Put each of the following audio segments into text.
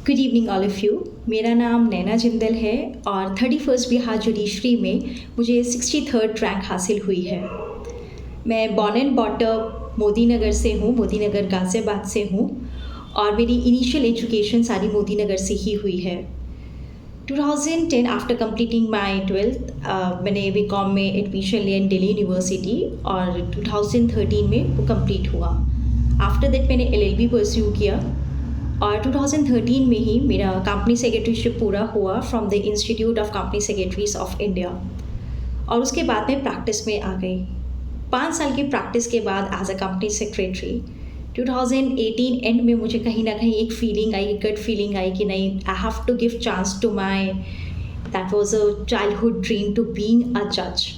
Good evening all of you. मेरा नाम नैना जिंदल है और 31st बिहार जुडिशरी में मुझे 63rd रैंक हासिल हुई है। मैं born and bought up Modi Nagar से हूँ, मोदी नगर गाज़ियाबाद से हूँ और मेरी इनिशियल एजुकेशन सारी मोदी नगर से ही हुई है। 2010 आफ्टर कंप्लीटिंग माय 12th मैंने बीकॉम में एडमिशन लिया दिल्ली यूनिवर्सिटी और 2013 में वो कंप्लीट हुआ। आफ्टर दैट मैंने LLB परस्यू किया और 2013 में ही मेरा कंपनी सेक्रेटरीशिप पूरा हुआ from the institute of company secretaries of India और उसके बाद मैं प्रैक्टिस में आ गई। 5 साल की प्रैक्टिस के बाद as a company secretary 2018 end में मुझे कहीं ना कहीं एक फीलिंग आई, गट फीलिंग आई कि नहीं, I have to give chance to my that was a childhood dream to being a जज।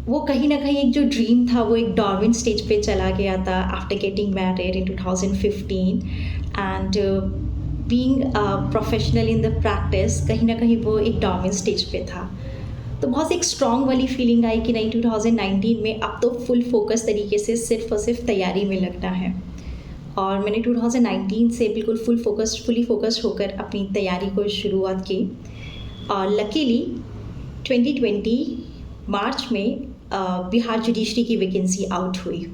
वो कहीं ना कहीं एक जो ड्रीम था वो एक डॉर्मेंट स्टेज पे चला गया था after getting married in 2015 and being professional in the practice, कहीं ना कहीं वो एक डॉर्मेंट स्टेज पे था। तो बहुत एक स्ट्रॉन्ग वाली फीलिंग आई कि नहीं, 2019 में अब तो फुल फोकस तरीके से सिर्फ और सिर्फ तैयारी में लगना है और मैंने 2019 से बिल्कुल फुली फोकस्ड होकर अपनी तैयारी को शुरुआत की और लकीली 2020 मार्च में बिहार जुडिशरी की वैकेंसी आउट हुई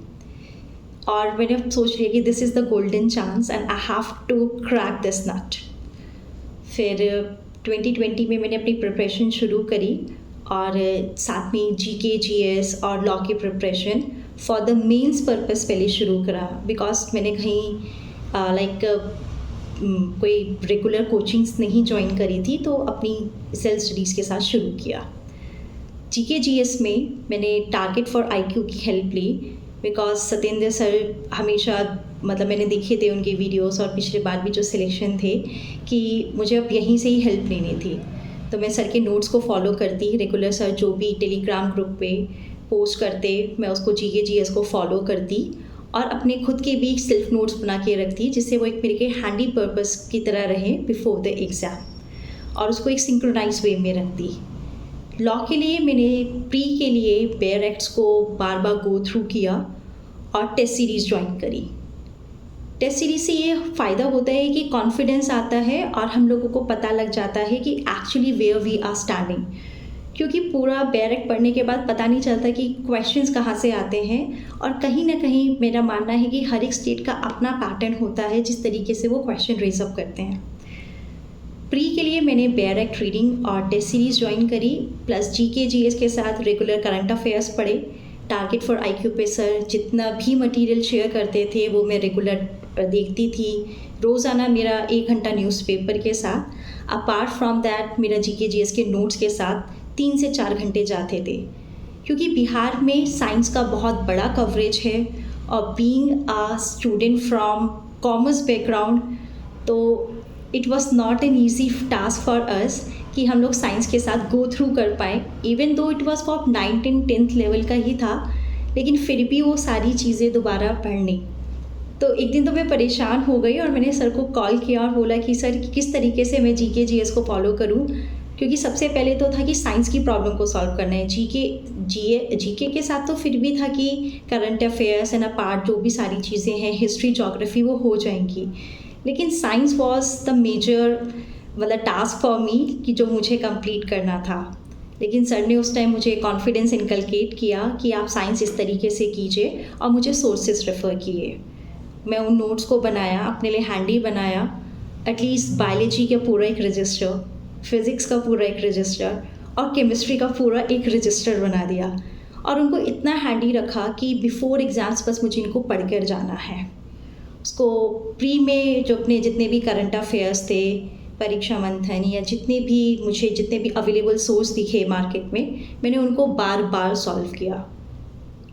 और मैंने सोच लिया कि this is the golden chance and I have to crack this nut. फिर 2020 में मैंने अपनी प्रिपरेशन शुरू करी और साथ में GK GS और लॉ की preparation for the mains purpose पहले शुरू करा बिकॉज मैंने कहीं कोई रेगुलर कोचिंग्स नहीं ज्वाइन करी थी, तो अपनी सेल्फ स्टडीज़ के साथ शुरू किया। GK GS में मैंने टारगेट फॉर IQ की हेल्प ली बिकॉज सत्येंद्र सर हमेशा मैंने देखे थे उनके वीडियोस और पिछले बार भी जो सिलेक्शन थे कि मुझे अब यहीं से ही हेल्प लेनी थी, तो मैं सर के नोट्स को फॉलो करती। रेगुलर सर जो भी टेलीग्राम ग्रुप पे पोस्ट करते मैं उसको GK GS को फॉलो करती और अपने खुद के भी सेल्फ नोट्स बना के रखती जिससे वो एक मेरे के हैंडी पर्पस की तरह रहे बिफोर द एग्ज़ाम और उसको एक सिंक्रोनाइज वे में रखती। लॉ के लिए मैंने प्री के लिए बेयर एक्ट्स को बार बार गो थ्रू किया और टेस्ट सीरीज़ ज्वाइन करी। टेस्ट सीरीज से ये फ़ायदा होता है कि कॉन्फिडेंस आता है और हम लोगों को पता लग जाता है कि actually where we are standing, क्योंकि पूरा बेयर एक्ट पढ़ने के बाद पता नहीं चलता कि क्वेश्चंस कहाँ से आते हैं और कहीं ना कहीं मेरा मानना है कि हर एक स्टेट का अपना पैटर्न होता है जिस तरीके से वो क्वेश्चन रेज अप करते हैं। प्री के लिए मैंने बेयर एक्ट रीडिंग और टेस्ट सीरीज़ ज्वाइन करी प्लस GK GS के साथ रेगुलर करंट अफेयर्स पढ़े। टारगेट फॉर IQ पे सर जितना भी मटेरियल शेयर करते थे वो मैं रेगुलर देखती थी। रोज़ाना मेरा 1 घंटा न्यूज़पेपर के साथ अपार्ट फ्रॉम दैट मेरा GK GS के नोट्स के साथ 3 से 4 घंटे जाते थे, क्योंकि बिहार में साइंस का बहुत बड़ा कवरेज है और being a student from commerce background तो it was not an easy task for us कि हम लोग साइंस के साथ गो थ्रू कर पाएँ। Even though it was for 9th and 10th level का ही था, लेकिन फिर भी वो सारी चीज़ें दोबारा पढ़नी। तो एक दिन तो मैं परेशान हो गई और मैंने सर को कॉल किया और बोला कि सर किस तरीके से मैं GK GS को फॉलो करूं, क्योंकि सबसे पहले तो था कि साइंस की प्रॉब्लम को सॉल्व करना है। GK के साथ तो फिर भी था कि करंट अफेयर्स एंड अपार्ट जो भी सारी चीज़ें हैं, हिस्ट्री जोग्राफी, वो हो जाएंगी, लेकिन science was the major task for me कि जो मुझे कंप्लीट करना था। लेकिन सर ने उस टाइम मुझे कॉन्फिडेंस इनकलकेट किया कि आप साइंस इस तरीके से कीजिए और मुझे सोर्सेज रेफ़र किए। मैं उन नोट्स को बनाया, अपने लिए हैंडी बनाया, एटलीस्ट बायोलॉजी का पूरा एक रजिस्टर, फिज़िक्स का पूरा एक रजिस्टर और केमिस्ट्री का पूरा एक रजिस्टर बना दिया और उनको इतना हैंडी रखा कि बिफोर एग्ज़ाम्स बस मुझे इनको पढ़ कर जाना है। उसको प्री में जो अपने जितने भी करंट अफेयर्स थे, परीक्षा मंथन या जितने भी अवेलेबल सोर्स दिखे मार्केट में, मैंने उनको बार बार सॉल्व किया।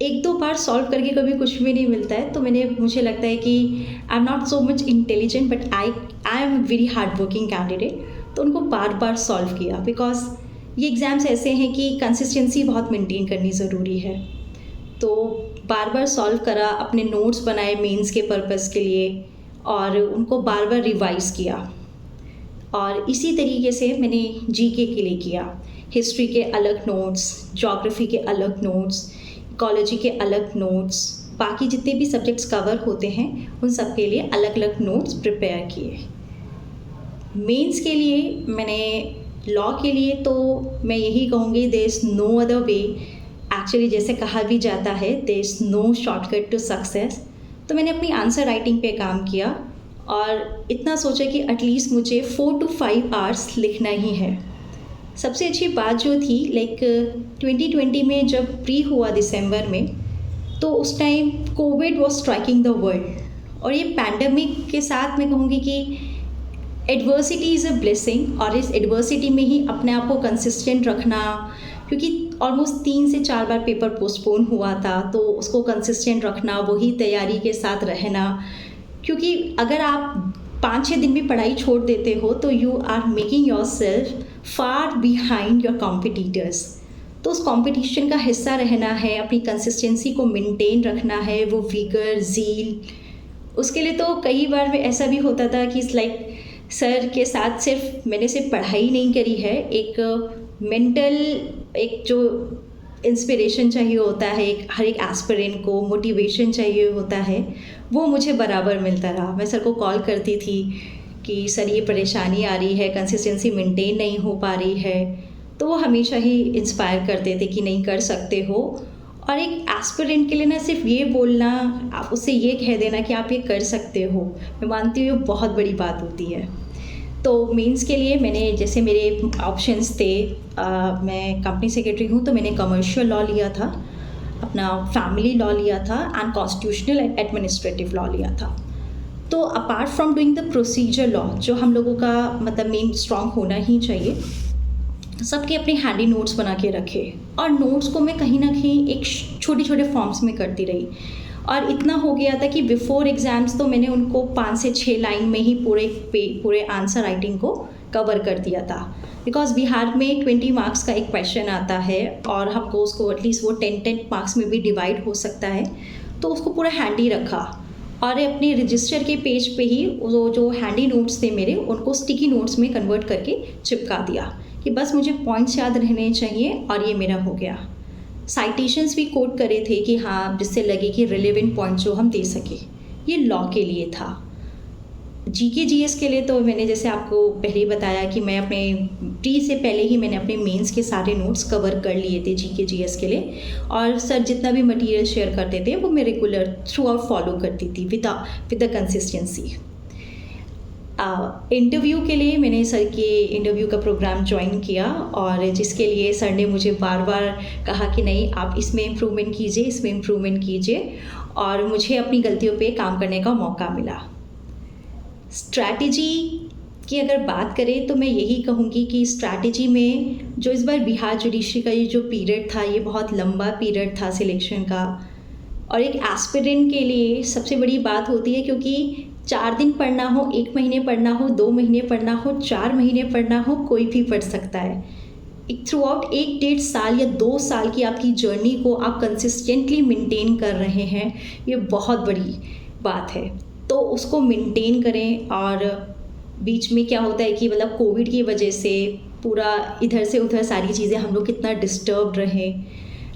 1-2 बार सॉल्व करके कभी कुछ भी नहीं मिलता है, तो मुझे लगता है कि I am not so much intelligent but I am very hard working candidate, तो उनको बार बार सॉल्व किया बिकॉज ये एग्ज़ाम्स ऐसे हैं कि कंसिस्टेंसी बहुत मेंटेन करनी ज़रूरी है। तो बार बार सॉल्व करा, अपने नोट्स बनाए मेंस के पर्पस के लिए और उनको बार बार रिवाइज़ किया और इसी तरीके से मैंने GK के लिए किया। हिस्ट्री के अलग नोट्स, ज्योग्राफी के अलग नोट्स, इकोलॉजी के अलग नोट्स, बाकी जितने भी सब्जेक्ट्स कवर होते हैं उन सब के लिए अलग अलग नोट्स प्रिपेयर किए। मेंस के लिए मैंने लॉ के लिए तो मैं यही कहूँगी there is no other way. Actually जैसे कहा भी जाता है there is no shortcut to success. तो मैंने अपनी आंसर राइटिंग पे काम किया और इतना सोचा कि एटलीस्ट मुझे 4 to 5 आवर्स लिखना ही है। सबसे अच्छी बात जो थी लाइक 2020 में जब प्री हुआ दिसंबर में, तो उस time Covid was striking the world और ये पैंडमिक के साथ मैं कहूँगी कि एडवर्सिटी इज़ अ ब्लेसिंग और इस एडवर्सिटी में ही अपने आप को कंसिस्टेंट रखना, क्योंकि ऑलमोस्ट 3 से 4 बार पेपर पोस्टपोन हुआ था, तो उसको कंसिस्टेंट रखना, वही तैयारी के साथ रहना, क्योंकि अगर आप 5-6 दिन भी पढ़ाई छोड़ देते हो तो you are making yourself far behind your competitors. तो उस कंपटीशन का हिस्सा रहना है, अपनी कंसिस्टेंसी को मेंटेन रखना है, वो विगर ज़ील। उसके लिए तो कई बार में ऐसा भी होता था कि लाइक सर के साथ सिर्फ मैंने सिर्फ पढ़ाई नहीं करी है, एक मेंटल एक जो इंस्पिरेशन चाहिए होता है, एक हर एक एस्पिरेंट को मोटिवेशन चाहिए होता है, वो मुझे बराबर मिलता रहा। मैं सर को कॉल करती थी कि सर ये परेशानी आ रही है, कंसिस्टेंसी मेंटेन नहीं हो पा रही है, तो वो हमेशा ही इंस्पायर करते थे कि नहीं कर सकते हो। और एक एस्पिरेंट के लिए ना सिर्फ ये बोलना, आप उससे ये कह देना कि आप ये कर सकते हो, मैं मानती हूँ ये बहुत बड़ी बात होती है। तो मेंस के लिए मैंने जैसे मेरे ऑप्शंस थे, मैं कंपनी सेक्रेटरी हूँ तो मैंने कमर्शियल लॉ लिया था, अपना फैमिली लॉ लिया था and constitutional and administrative law लिया था। तो apart from doing the procedure law जो हम लोगों का मतलब मेन स्ट्रॉन्ग होना ही चाहिए, सबके अपने हैंडी नोट्स बना के रखे और नोट्स को मैं कहीं ना कहीं एक छोटे छोटे फॉर्म्स में करती रही। और इतना हो गया था कि बिफोर एग्ज़ाम्स तो मैंने उनको 5 से 6 लाइन में ही पूरे आंसर राइटिंग को कवर कर दिया था। बिकॉज बिहार में 20 मार्क्स का एक क्वेश्चन आता है और हमको उसको एटलीस्ट वो 10 मार्क्स में भी डिवाइड हो सकता है, तो उसको पूरा हैंडी रखा और अपने रजिस्टर के पेज पे ही वो जो हैंडी नोट्स थे मेरे, उनको स्टिकी नोट्स में कन्वर्ट करके चिपका दिया कि बस मुझे पॉइंट्स याद रहने चाहिए और ये मेरा हो गया। साइटेशंस भी कोट करे थे कि हाँ, जिससे लगे कि रिलेवेंट पॉइंट जो हम दे सके। ये लॉ के लिए था। जीके जीएस के लिए तो मैंने जैसे आपको पहले ही बताया कि मैं अपने प्री से पहले ही मैंने अपने मेंस के सारे नोट्स कवर कर लिए थे जीके जीएस के लिए, और सर जितना भी मटेरियल शेयर करते थे वो मैं रेगुलर थ्रू आउट फॉलो करती थी विद द कंसिस्टेंसी। इंटरव्यू के लिए मैंने सर के इंटरव्यू का प्रोग्राम ज्वाइन किया और जिसके लिए सर ने मुझे बार बार कहा कि नहीं, आप इसमें इम्प्रूवमेंट कीजिए, इसमें इम्प्रूवमेंट कीजिए, और मुझे अपनी गलतियों पे काम करने का मौका मिला। स्ट्रैटेजी की अगर बात करें तो मैं यही कहूँगी कि स्ट्रैटेजी में जो इस बार बिहार जुडिशरी का ये जो पीरियड था, ये बहुत लंबा पीरियड था सिलेक्शन का, और एक एस्पिरेंट के लिए सबसे बड़ी बात होती है, क्योंकि 4 दिन पढ़ना हो, 1 महीने पढ़ना हो, 2 महीने पढ़ना हो, 4 महीने पढ़ना हो, कोई भी पढ़ सकता है। एक थ्रू आउट 1-1.5 साल या 2 साल की आपकी जर्नी को आप कंसिस्टेंटली मेंटेन कर रहे हैं, ये बहुत बड़ी बात है। तो उसको मेंटेन करें। और बीच में क्या होता है कि मतलब कोविड की वजह से पूरा इधर से उधर सारी चीज़ें हम लोग कितना डिस्टर्ब रहे,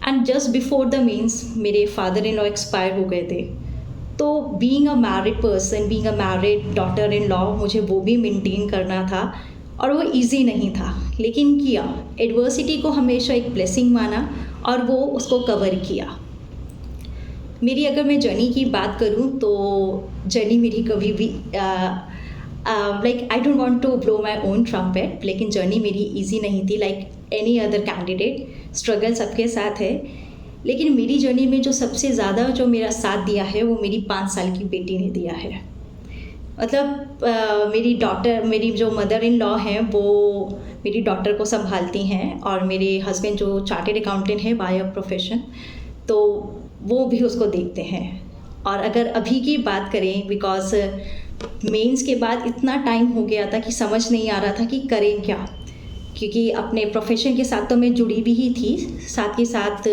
and just before the means मेरे फादर इन लॉ एक्सपायर हो गए थे। तो being a married person, being a married daughter in law, मुझे वो भी मेंटेन करना था और वो इजी नहीं था, लेकिन किया। एडवर्सिटी को हमेशा एक ब्लेसिंग माना और वो उसको कवर किया। मेरी अगर मैं जर्नी की बात करूं तो जर्नी मेरी कभी भी like I don't want to blow my own trumpet, लेकिन जर्नी मेरी इजी नहीं थी। Like any other candidate, struggle सबके साथ है, लेकिन मेरी जर्नी में जो सबसे ज़्यादा जो मेरा साथ दिया है वो मेरी 5 साल की बेटी ने दिया है। मतलब मेरी डॉटर, मेरी जो मदर इन लॉ हैं वो मेरी डॉटर को संभालती हैं, और मेरे हस्बैंड जो चार्टेड अकाउंटेंट हैं बाय प्रोफेशन, तो वो भी उसको देखते हैं। और अगर अभी की बात करें, बिकॉज मेंस के बाद इतना टाइम हो गया था कि समझ नहीं आ रहा था कि करें क्या, क्योंकि अपने प्रोफेशन के साथ तो मैं जुड़ी भी ही थी, साथ ही साथ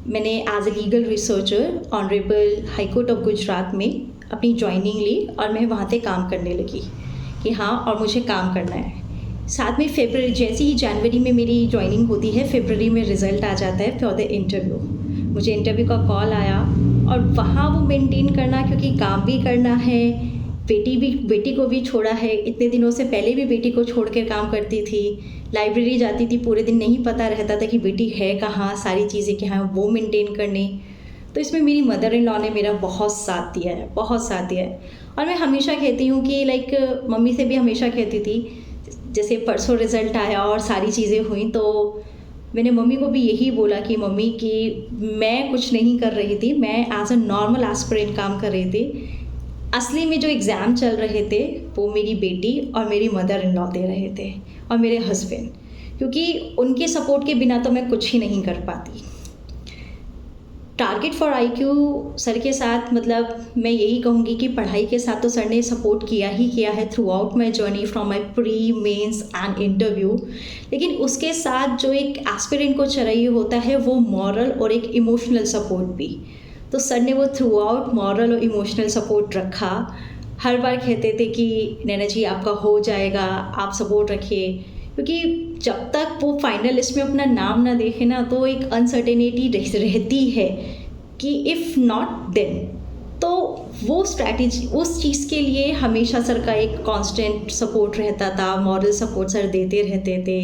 मैंने as a legal researcher honourable high court of Gujarat में अपनी ज्वाइनिंग ली और मैं वहाँ पे काम करने लगी कि हाँ, और मुझे काम करना है। साथ में फरवरी, जैसे ही जनवरी में मेरी ज्वाइनिंग होती है, फरवरी में रिज़ल्ट आ जाता है फॉर द इंटरव्यू। मुझे इंटरव्यू का कॉल आया और वहाँ वो मेंटेन करना, क्योंकि काम भी करना है, बेटी को भी छोड़ा है, इतने दिनों से पहले भी बेटी को छोड़ कर काम करती थी, लाइब्रेरी जाती थी, पूरे दिन नहीं पता रहता था कि बेटी है कहाँ, सारी चीज़ें क्या हैं वो मेंटेन करनी। तो इसमें मेरी मदर इन लॉ ने मेरा बहुत साथ दिया है, बहुत साथ दिया है। और मैं हमेशा कहती हूँ कि लाइक मम्मी से भी हमेशा कहती थी, जैसे परसों रिज़ल्ट आया और सारी चीज़ें हुई तो मैंने मम्मी को भी यही बोला कि मम्मी कि मैं कुछ नहीं कर रही थी, मैं एज अ नॉर्मल एस्पिरेंट काम कर रही थी। असली में जो एग्ज़ाम चल रहे थे वो मेरी बेटी और मेरी मदर इन लॉ दे रहे थे और मेरे हस्बैंड, क्योंकि उनके सपोर्ट के बिना तो मैं कुछ ही नहीं कर पाती। टारगेट फॉर आईक्यू सर के साथ मतलब मैं यही कहूँगी कि पढ़ाई के साथ तो सर ने सपोर्ट किया ही किया है throughout my journey from my pre mains and interview, लेकिन उसके साथ जो एक एस्पिरेंट को चाहिए होता है वो मॉरल और एक इमोशनल सपोर्ट भी। तो सर ने वो थ्रू आउट मॉरल और इमोशनल सपोर्ट रखा। हर बार कहते थे कि नैना जी आपका हो जाएगा, आप सपोर्ट रखिए, क्योंकि जब तक वो फाइनल लिस्ट में अपना नाम ना देखे ना तो एक अनसर्टेनिटी रहती है कि इफ़ नॉट देन। तो वो स्ट्रैटेजी, उस चीज़ के लिए हमेशा सर का एक कांस्टेंट सपोर्ट रहता था, मॉरल सपोर्ट सर देते रहते थे।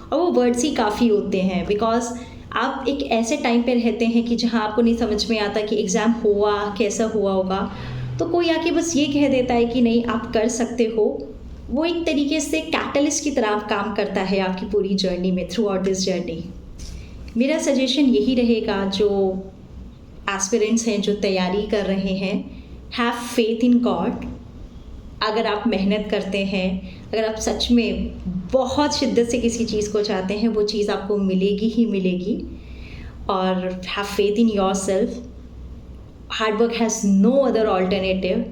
और वो वर्ड्स ही काफ़ी होते हैं, बिकॉज आप एक ऐसे टाइम पे रहते हैं कि जहाँ आपको नहीं समझ में आता कि एग्ज़ाम हुआ कैसा हुआ होगा, तो कोई आके बस ये कह देता है कि नहीं आप कर सकते हो। वो एक तरीके से कैटलिस्ट की तरह काम करता है आपकी पूरी जर्नी में, थ्रू आउट दिस जर्नी। मेरा सजेशन यही रहेगा जो एस्पिरेंट्स हैं, जो तैयारी कर रहे हैं, हैव फेथ इन गॉड। अगर आप मेहनत करते हैं, अगर आप सच में बहुत शिद्दत से किसी चीज़ को चाहते हैं, वो चीज़ आपको मिलेगी ही मिलेगी। और have faith in yourself. Hard work has no other alternative.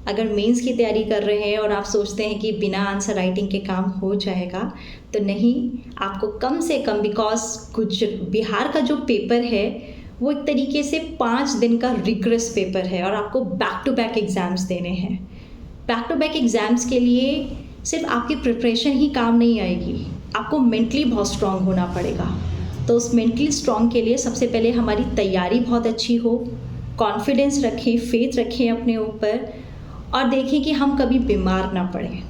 अगर मेंस की तैयारी कर रहे हैं और आप सोचते हैं कि बिना आंसर राइटिंग के काम हो जाएगा, तो नहीं, आपको कम से कम, बिकॉज कुछ बिहार का जो पेपर है वो एक तरीके से 5 दिन का रिग्रेस पेपर है और आपको बैक टू बैक एग्ज़ाम्स देने हैं। बैक टू बैक एग्ज़ाम्स के लिए सिर्फ आपकी प्रिपरेशन ही काम नहीं आएगी, आपको मेंटली बहुत स्ट्रांग होना पड़ेगा। तो उस मेंटली स्ट्रांग के लिए सबसे पहले हमारी तैयारी बहुत अच्छी हो, कॉन्फिडेंस रखें, फेथ रखें अपने ऊपर, और देखें कि हम कभी बीमार ना पड़ें।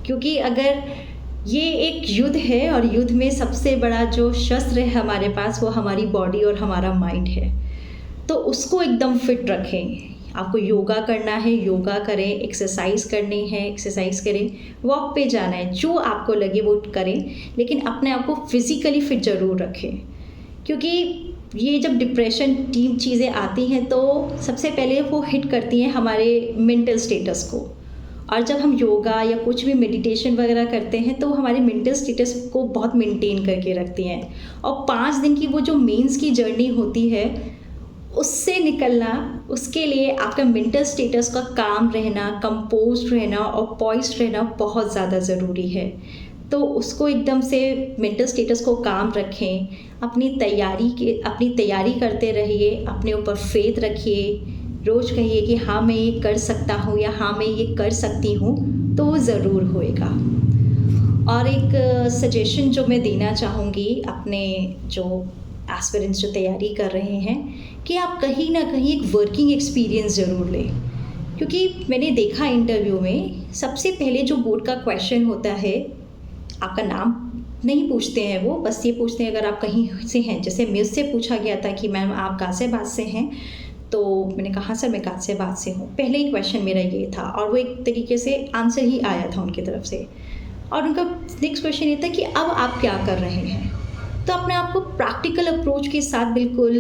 क्योंकि अगर ये एक युद्ध है और युद्ध में सबसे बड़ा जो शस्त्र है हमारे पास वो हमारी बॉडी और हमारा माइंड है, तो उसको एकदम फिट रखें। आपको योगा करना है, योगा करें, एक्सरसाइज करनी है, एक्सरसाइज करें, वॉक पे जाना है, जो आपको लगे वो करें, लेकिन अपने आप को फिज़िकली फिट ज़रूर रखें। क्योंकि ये जब डिप्रेशन टीम चीज़ें आती हैं तो सबसे पहले वो हिट करती हैं हमारे मेंटल स्टेटस को, और जब हम योगा या कुछ भी मेडिटेशन वगैरह करते हैं तो हमारे मेंटल स्टेटस को बहुत मेंटेन करके रखती हैं। और 5 दिन की वो जो मेंस की जर्नी होती है उससे निकलना, उसके लिए आपका मेंटल स्टेटस का काम रहना, कंपोज्ड रहना और पॉइस्ड रहना बहुत ज़्यादा ज़रूरी है। तो उसको एकदम से मेंटल स्टेटस को काम रखें, अपनी तैयारी करते रहिए, अपने ऊपर फेथ रखिए, रोज़ कहिए कि हाँ मैं ये कर सकता हूँ या हाँ मैं ये कर सकती हूँ, तो वो ज़रूर होएगा। और एक सजेशन जो मैं देना चाहूँगी अपने जो एस्पिरेंट्स जो तैयारी कर रहे हैं, कि आप कहीं ना कहीं एक वर्किंग एक्सपीरियंस ज़रूर लें। क्योंकि मैंने देखा इंटरव्यू में सबसे पहले जो बोर्ड का क्वेश्चन होता है, आपका नाम नहीं पूछते हैं, वो बस ये पूछते हैं अगर आप कहीं से हैं। जैसे मुझसे पूछा गया था कि मैम आप गाज़ियाबाद से हैं, तो मैंने कहा सर मैं गाज़ियाबाद से हूँ। पहले ही क्वेश्चन मेरा ये था और वो एक तरीके से आंसर ही आया था उनकी तरफ से। और उनका नेक्स्ट क्वेश्चन ये था कि अब आप क्या कर रहे हैं। तो अपने आप को प्रैक्टिकल अप्रोच के साथ बिल्कुल,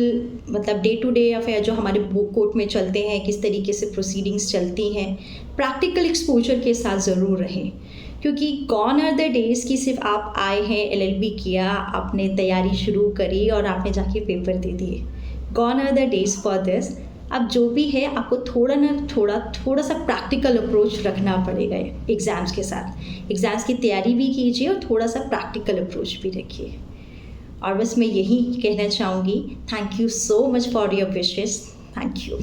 मतलब डे टू डे या फिर जो हमारे बुक कोर्ट में चलते हैं, किस तरीके से प्रोसीडिंग्स चलती हैं, प्रैक्टिकल एक्सपोजर के साथ ज़रूर रहें। क्योंकि गॉन आर द डेज़ कि सिर्फ आप आए हैं, LLB किया, आपने तैयारी शुरू करी और आपने जाके पेपर दे दिए। Gone are the days for this. अब जो भी है आपको थोड़ा सा प्रैक्टिकल अप्रोच रखना पड़ेगा एग्ज़ाम्स के साथ। एग्ज़ाम्स की तैयारी भी कीजिए और थोड़ा सा प्रैक्टिकल अप्रोच भी रखिए। और बस मैं यही कहना चाहूँगी, thank you so much for your wishes. Thank you.